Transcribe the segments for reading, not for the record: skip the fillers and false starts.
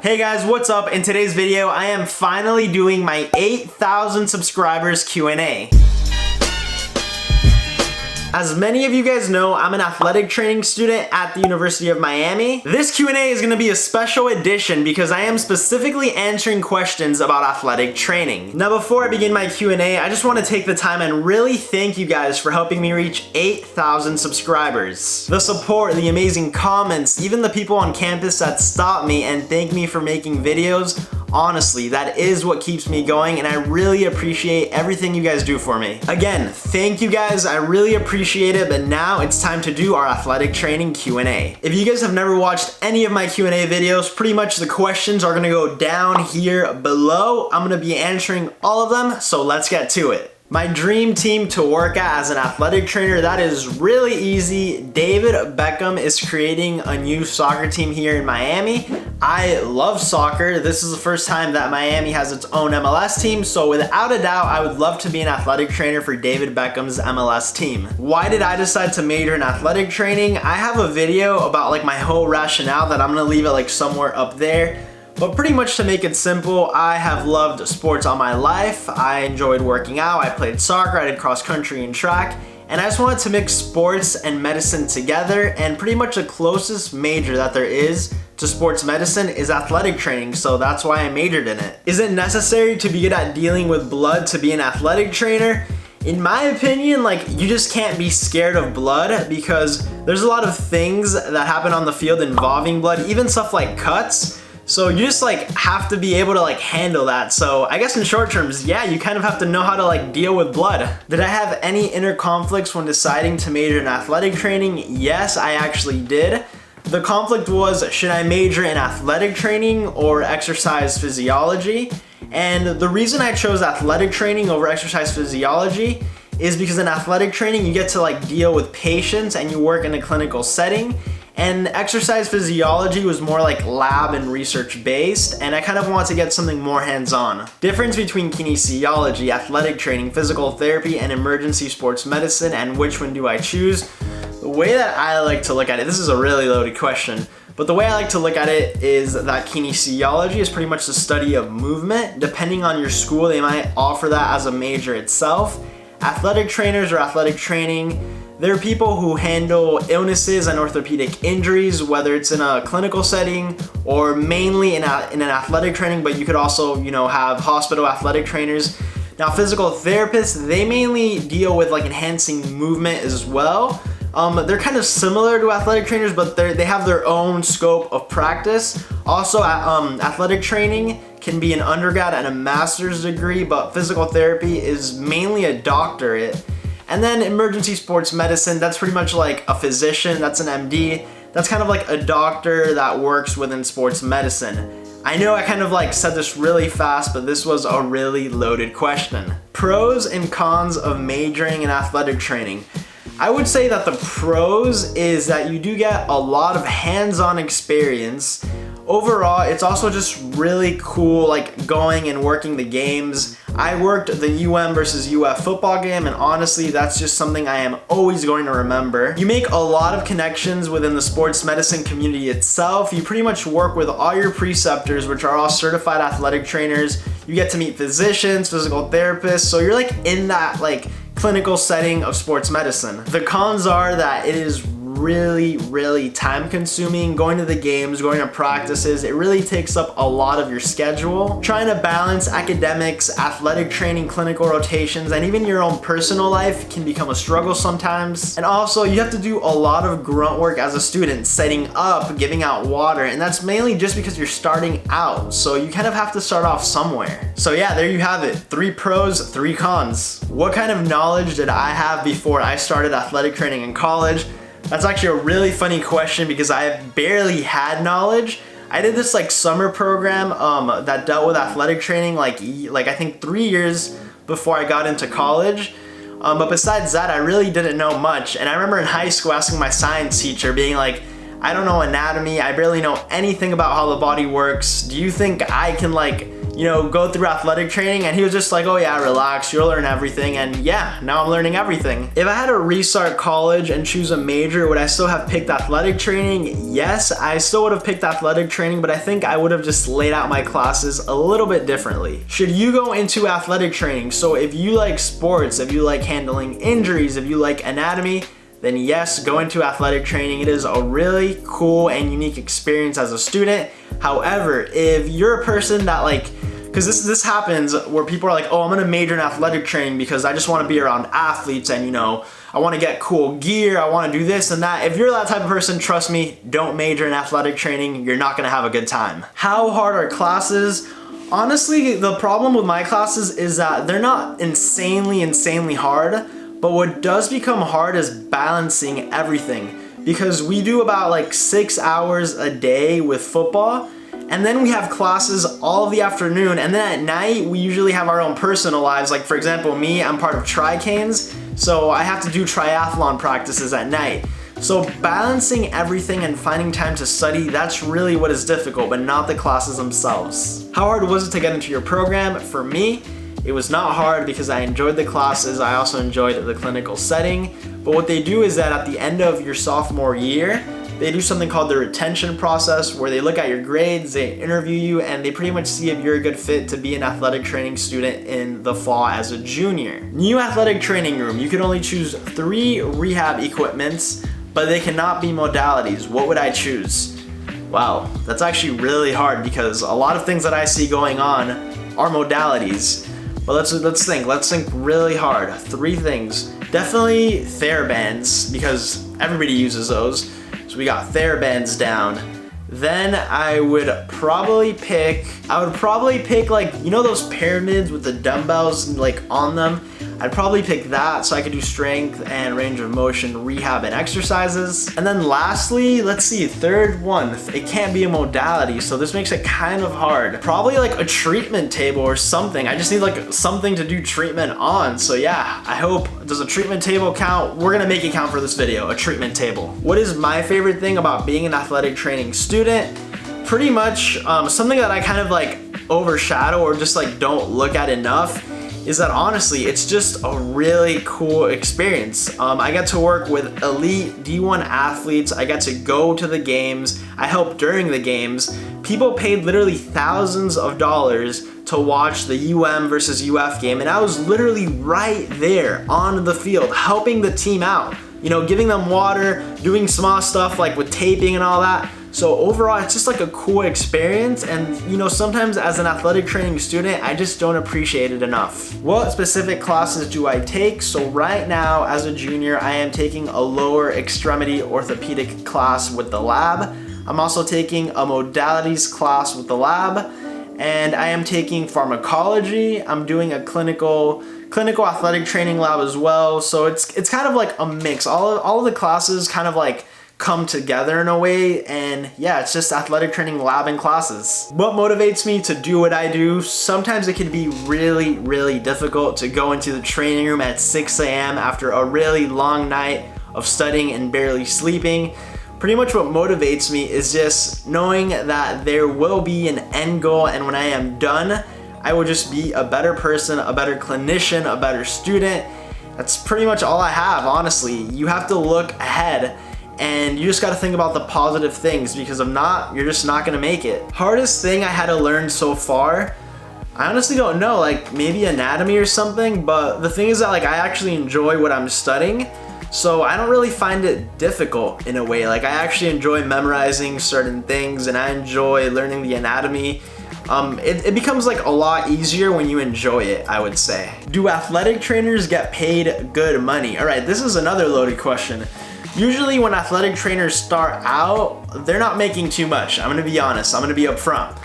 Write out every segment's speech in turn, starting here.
Hey guys, what's up? In today's video, I am finally doing my 8,000 subscribers Q&A. As many of you guys know, I'm an athletic training student at the University of Miami. This Q&A is going to be a special edition because I am specifically answering questions about athletic training. Now before I begin my Q&A, I just want to take the time and really thank you guys for helping me reach 8,000 subscribers. The support, the amazing comments, even the people on campus that stop me and thank me for making videos, honestly, that is what keeps me going, and I really appreciate everything you guys do for me. Again, thank you guys, I really appreciate it, but now it's time to do our athletic training Q&A. If you guys have never watched any of my Q&A videos, pretty much the questions are gonna go down here below. I'm gonna be answering all of them, so let's get to it. My dream team to work at as an athletic trainer, that is really easy. David Beckham is creating a new soccer team here in Miami. I love soccer. This is the first time that Miami has its own MLS team, so without a doubt, I would love to be an athletic trainer for David Beckham's MLS team. Why did I decide to major in athletic training? I have a video about like my whole rationale that I'm gonna leave it like somewhere up there. But pretty much to make it simple, I have loved sports all my life. I enjoyed working out, I played soccer, I did cross country and track, and I just wanted to mix sports and medicine together, and pretty much the closest major that there is to sports medicine is athletic training, so that's why I majored in it. Is it necessary to be good at dealing with blood to be an athletic trainer? In my opinion, like, you just can't be scared of blood because there's a lot of things that happen on the field involving blood, even stuff like cuts. So you just like have to be able to like handle that. So I guess in short terms, yeah, you kind of have to know how to like deal with blood. Did I have any inner conflicts when deciding to major in athletic training? Yes, I actually did. The conflict was, should I major in athletic training or exercise physiology? And the reason I chose athletic training over exercise physiology is because in athletic training, you get to like deal with patients and you work in a clinical setting. And exercise physiology was more like lab and research based, and I kind of want to get something more hands-on. Difference between kinesiology, athletic training, physical therapy, and emergency sports medicine, and which one do I choose? The way that I like to look at it, this is a really loaded question, but the way I like to look at it is that kinesiology is pretty much the study of movement. Depending on your school, they might offer that as a major itself. Athletic trainers or athletic training, there are people who handle illnesses and orthopedic injuries, whether it's in a clinical setting or mainly in an athletic training, but you could also, have hospital athletic trainers. Now, physical therapists, they mainly deal with like enhancing movement as well. They're kind of similar to athletic trainers, but they have their own scope of practice. Also, athletic training can be an undergrad and a master's degree, but physical therapy is mainly a doctorate. And then emergency sports medicine, that's pretty much like a physician, that's an MD. That's kind of like a doctor that works within sports medicine. I know I kind of like said this really fast, but this was a really loaded question. Pros and cons of majoring in athletic training. I would say that the pros is that you do get a lot of hands-on experience. Overall, it's also just really cool like going and working the games. I worked the UM versus UF football game, and honestly, that's just something I am always going to remember. You make a lot of connections within the sports medicine community itself. You pretty much work with all your preceptors, which are all certified athletic trainers. You get to meet physicians, physical therapists, so you're like in that like clinical setting of sports medicine. The cons are that it is really time consuming. Going to the games, going to practices, it really takes up a lot of your schedule. Trying to balance academics, athletic training, clinical rotations, and even your own personal life can become a struggle sometimes. And also, you have to do a lot of grunt work as a student, setting up, giving out water, and that's mainly just because you're starting out, so you kind of have to start off somewhere. So yeah, there you have it. 3 pros, 3 cons. What kind of knowledge did I have before I started athletic training in college? That's actually a really funny question because I barely had knowledge. I did this like summer program that dealt with athletic training like I think 3 years before I got into college. But besides that, I really didn't know much. And I remember in high school asking my science teacher, being like, I don't know anatomy, I barely know anything about how the body works. Do you think I can like, go through athletic training, and he was just like, oh yeah, relax, you'll learn everything. And yeah, now I'm learning everything. If I had to restart college and choose a major, would I still have picked athletic training? Yes, I still would have picked athletic training, but I think I would have just laid out my classes a little bit differently. Should you go into athletic training? So if you like sports, if you like handling injuries, if you like anatomy, then yes, go into athletic training. It is a really cool and unique experience as a student. However, if you're a person that because this happens where people are like, oh, I'm gonna major in athletic training because I just wanna be around athletes and I wanna get cool gear, I wanna do this and that. If you're that type of person, trust me, don't major in athletic training. You're not gonna have a good time. How hard are classes? Honestly, the problem with my classes is that they're not insanely hard, but what does become hard is balancing everything, because we do about 6 hours a day with football, and then we have classes all of the afternoon, and then at night we usually have our own personal lives. Like for example, me, I'm part of Tri-Canes, so I have to do triathlon practices at night. So balancing everything and finding time to study, that's really what is difficult, but not the classes themselves. How hard was it to get into your program? For me, it was not hard because I enjoyed the classes. I also enjoyed the clinical setting. But what they do is that at the end of your sophomore year, they do something called the retention process, where they look at your grades, they interview you, and they pretty much see if you're a good fit to be an athletic training student in the fall as a junior. New athletic training room, you can only choose 3 rehab equipments, but they cannot be modalities. What would I choose? Wow, that's actually really hard because a lot of things that I see going on are modalities. But let's think really hard. 3 things. Definitely TheraBands, because everybody uses those. So we got TheraBands down. Then I would probably pick those pyramids with the dumbbells on them. I'd probably pick that so I could do strength and range of motion rehab and exercises. And then lastly, let's see, third one, it can't be a modality, so this makes it kind of hard. Probably a treatment table or something. I just need something to do treatment on. So yeah, I hope, does a treatment table count? We're gonna make it count for this video, a treatment table. What is my favorite thing about being an athletic training student? Pretty much something that I kind of overshadow or just don't look at enough is that honestly, it's just a really cool experience. I get to work with elite D1 athletes. I get to go to the games. I help during the games. People paid literally thousands of dollars to watch the UM versus UF game, and I was literally right there on the field helping the team out. Giving them water, doing small stuff with taping and all that. So overall, it's just a cool experience, and sometimes as an athletic training student, I just don't appreciate it enough. What specific classes do I take? So right now, as a junior, I am taking a lower extremity orthopedic class with the lab. I'm also taking a modalities class with the lab, and I am taking pharmacology. I'm doing a clinical athletic training lab as well. So it's kind of a mix. All of the classes kind of come together in a way, and yeah, it's just athletic training lab and classes. What motivates me to do what I do? Sometimes it can be really difficult to go into the training room at 6 a.m. after a really long night of studying and barely sleeping. Pretty much what motivates me is just knowing that there will be an end goal, and when I am done, I will just be a better person, a better clinician, a better student. That's pretty much all I have, honestly. You have to look ahead, and you just got to think about the positive things, because if not, you're just not gonna make it. Hardest thing I had to learn so far, I honestly don't know, maybe anatomy or something, but the thing is that I actually enjoy what I'm studying, so I don't really find it difficult in a way. I actually enjoy memorizing certain things, and I enjoy learning the anatomy. It becomes a lot easier when you enjoy it, I would say. Do athletic trainers get paid good money? All right, this is another loaded question. Usually when athletic trainers start out, they're not making too much. I'm gonna be honest, I'm gonna be upfront.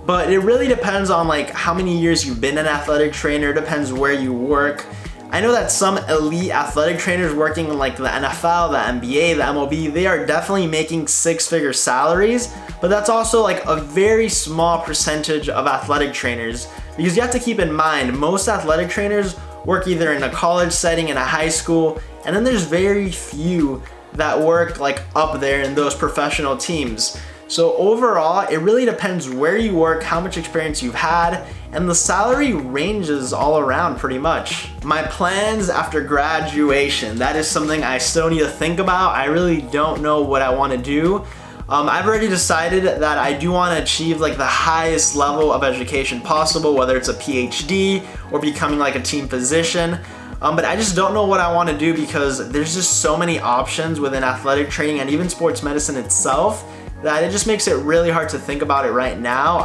But it really depends on how many years you've been an athletic trainer, it depends where you work. I know that some elite athletic trainers working in the NFL, the NBA, the MLB, they are definitely making 6-figure salaries, but that's also a very small percentage of athletic trainers, because you have to keep in mind, most athletic trainers work either in a college setting, in a high school, and then there's very few that work up there in those professional teams. So overall, it really depends where you work, how much experience you've had, and the salary ranges all around pretty much. My plans after graduation, that is something I still need to think about. I really don't know what I want to do. I've already decided that I do want to achieve like the highest level of education possible, whether it's a PhD or becoming like a team physician. But I just don't know what I want to do because there's just so many options within athletic training and even sports medicine itself that it just makes it really hard to think about it right now.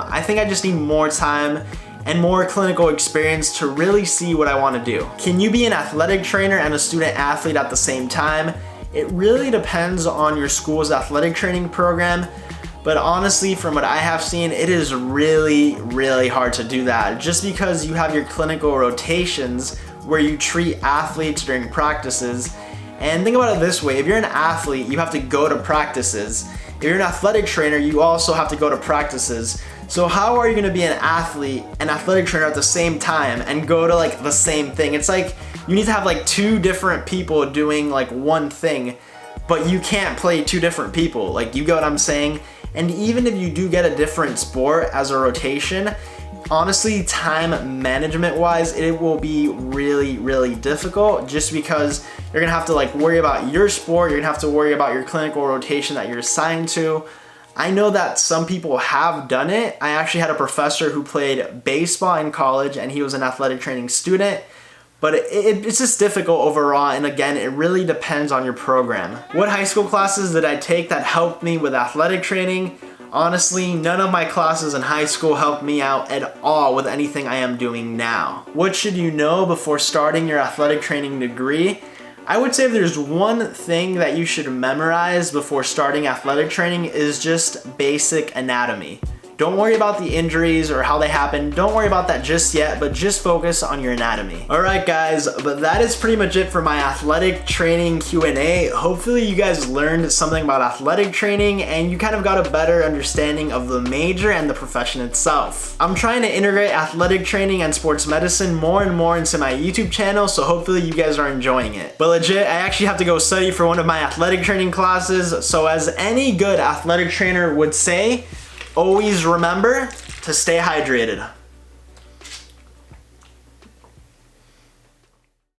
I think I just need more time and more clinical experience to really see what I want to do. Can you be an athletic trainer and a student athlete at the same time? It really depends on your school's athletic training program, but honestly, from what I have seen, it is really, really hard to do that just because you have your clinical rotations where you treat athletes during practices. And think about it this way, if you're an athlete, you have to go to practices. If you're an athletic trainer, you also have to go to practices. So how are you gonna be an athlete and athletic trainer at the same time and go to like the same thing? It's like you need to have like two different people doing like one thing, but you can't play two different people. Like, you get what I'm saying? And even if you do get a different sport as a rotation, honestly, time management wise, it will be really, really difficult just because you're gonna have to like worry about your sport, you're gonna have to worry about your clinical rotation that you're assigned to. I know that some people have done it. I actually had a professor who played baseball in college and he was an athletic training student, but it's just difficult overall, and again, it really depends on your program. What high school classes did I take that helped me with athletic training? Honestly, none of my classes in high school helped me out at all with anything I am doing now. What should you know before starting your athletic training degree? I would say if there's one thing that you should memorize before starting athletic training is just basic anatomy. Don't worry about the injuries or how they happen. Don't worry about that just yet, but just focus on your anatomy. All right, guys, but that is pretty much it for my athletic training Q&A. Hopefully you guys learned something about athletic training and you kind of got a better understanding of the major and the profession itself. I'm trying to integrate athletic training and sports medicine more and more into my YouTube channel, so hopefully you guys are enjoying it. But legit, I actually have to go study for one of my athletic training classes, so as any good athletic trainer would say, always remember to stay hydrated.